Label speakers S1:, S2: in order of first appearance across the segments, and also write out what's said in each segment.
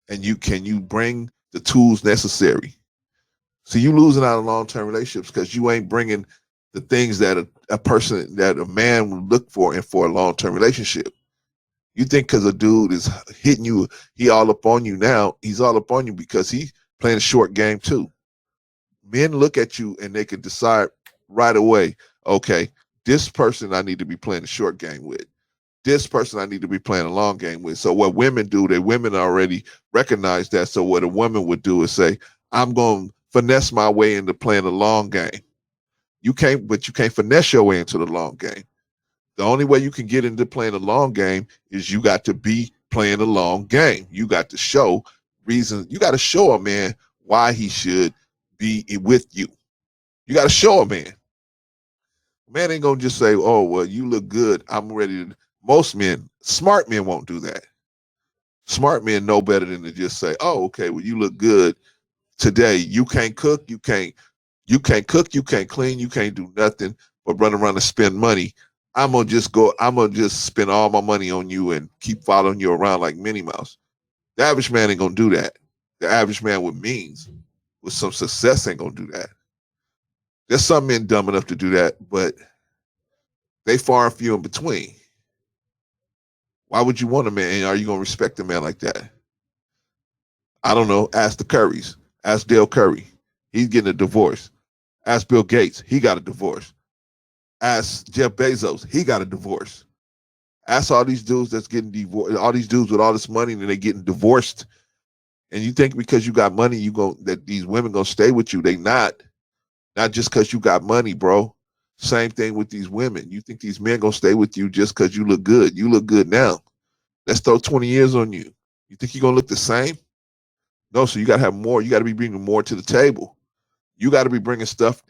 S1: And can you bring the tools necessary? So you losing out on long-term relationships because you ain't bringing the things that a man would look for in for a long-term relationship. You think because a dude is hitting you, he all up on you now, he's all up on you because he's playing a short game too. Men look at you and they can decide right away, okay, this person I need to be playing a short game with. This person I need to be playing a long game with. So what women do, they women already recognize that. So what a woman would do is say, I'm going to finesse my way into playing a long game. But you can't finesse your way into the long game. The only way you can get into playing a long game is you got to be playing a long game. You got to show reasons. You got to show a man why he should be with you. You got to show a man. Man ain't gonna just say, "Oh, well, you look good. I'm ready to." Most men, smart men, won't do that. Smart men know better than to just say, "Oh, okay, well, you look good today. You can't cook. You can't cook. You can't clean. You can't do nothing but run around and spend money. I'm gonna just go. I'm gonna just spend all my money on you and keep following you around like Minnie Mouse." The average man ain't gonna do that. The average man with means, with some success, ain't gonna do that. There's some men dumb enough to do that, but they far and few in between. Why would you want a man? And are you gonna respect a man like that? I don't know. Ask the Currys. Ask Dale Curry. He's getting a divorce. Ask Bill Gates. He got a divorce. Ask Jeff Bezos. He got a divorce. Ask all these dudes that's getting divorced. All these dudes with all this money and they getting divorced. And you think because you got money, that these women gonna stay with you? They not. Not just because you got money, bro. Same thing with these women. You think these men gonna stay with you just because you look good? You look good now. Let's throw 20 years on you. You think you're gonna look the same? No. So you gotta have more. You gotta be bringing more to the table. You gotta be bringing stuff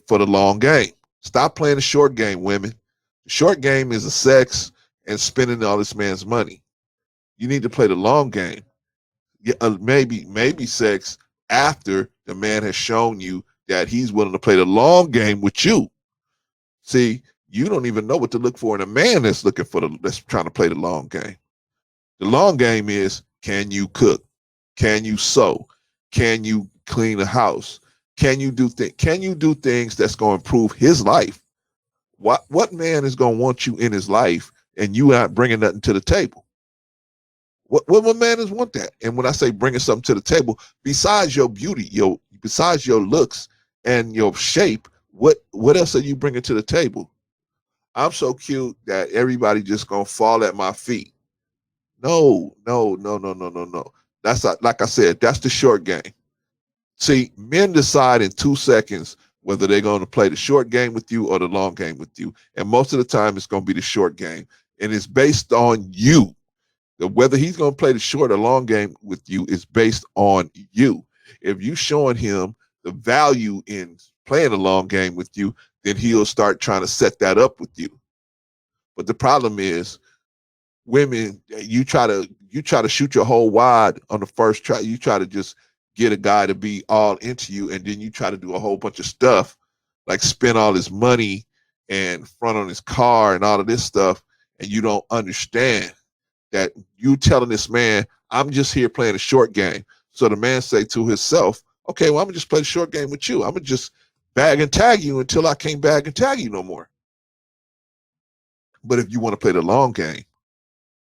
S1: for the long game. Stop playing the short game, women. The short game is the sex and spending all this man's money. You need to play the long game. Yeah, maybe sex after the man has shown you that he's willing to play the long game with you. See, you don't even know what to look for in a man that's trying to play the long game. The long game is, can you cook? Can you sew? Can you clean the house? Can you do things that's going to improve his life? What man is going to want you in his life and you not bringing nothing to the table? What man is want that? And when I say bringing something to the table, besides your beauty, besides your looks and your shape, what else are you bringing to the table? I'm so cute that everybody just gonna fall at my feet. No, no, no, no, no, no, no. That's like I said, that's the short game. See, men decide in 2 seconds whether they're going to play the short game with you or the long game with you. And most of the time, it's going to be the short game. And it's based on you. Whether he's going to play the short or long game with you is based on you. If you showing him the value in playing a long game with you, then he'll start trying to set that up with you. But the problem is, women, you try to shoot your whole wad on the first try. You try to just get a guy to be all into you, and then you try to do a whole bunch of stuff, like spend all his money and front on his car and all of this stuff, and you don't understand that you telling this man, I'm just here playing a short game. So the man say to himself, okay, well, I'm gonna just play the short game with you. I'm gonna just bag and tag you until I can't bag and tag you no more. But if you want to play the long game,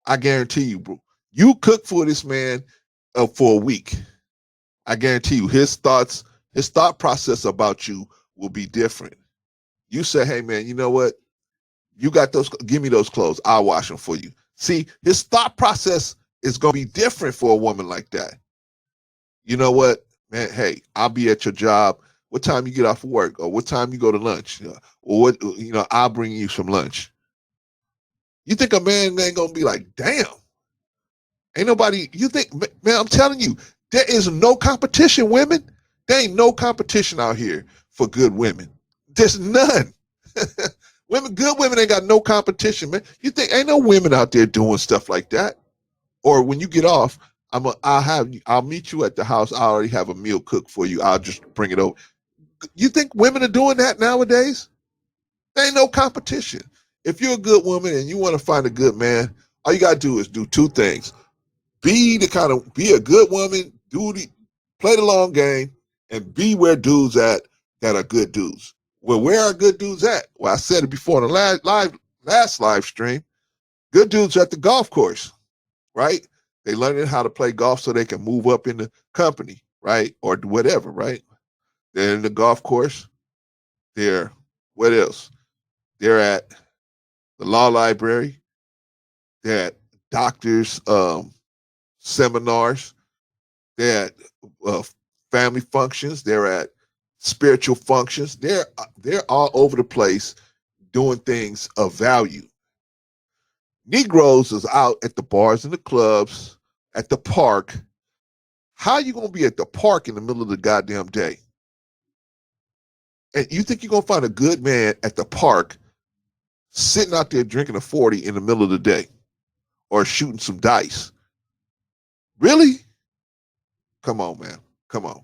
S1: I guarantee you, bro, you cook for this man for a week. I guarantee you, his thought process about you will be different. You say, hey man, you know what? You got those, give me those clothes. I'll wash them for you. See, his thought process is going to be different for a woman like that. You know what, man? Hey, I'll be at your job. What time you get off of work, or what time you go to lunch, or what? I'll bring you some lunch. You think a man ain't gonna be like, damn? Ain't nobody. You think, man? I'm telling you, there is no competition. Women, there ain't no competition out here for good women. There's none. Good women ain't got no competition, man. You think ain't no women out there doing stuff like that? Or when you get off, I'll meet you at the house. I already have a meal cooked for you. I'll just bring it over. You think women are doing that nowadays? There ain't no competition. If you're a good woman and you want to find a good man, all you gotta do is do two things. Be a good woman, play the long game, and be where dudes at that are good dudes. Well, where are good dudes at? Well, I said it before in the last live stream. Good dudes are at the golf course, right? They learning how to play golf so they can move up in the company, right? Or whatever, right? They're in the golf course. They're what else? They're at the law library. They're at doctors' seminars. They're at uh, family functions. They're at spiritual functions. They're all over the place doing things of value. Negroes is out at the bars and the clubs, at the park. How are you gonna be at the park in the middle of the goddamn day? And you think you're gonna find a good man at the park sitting out there drinking a 40 in the middle of the day or shooting some dice? Really? Come on, man. Come on.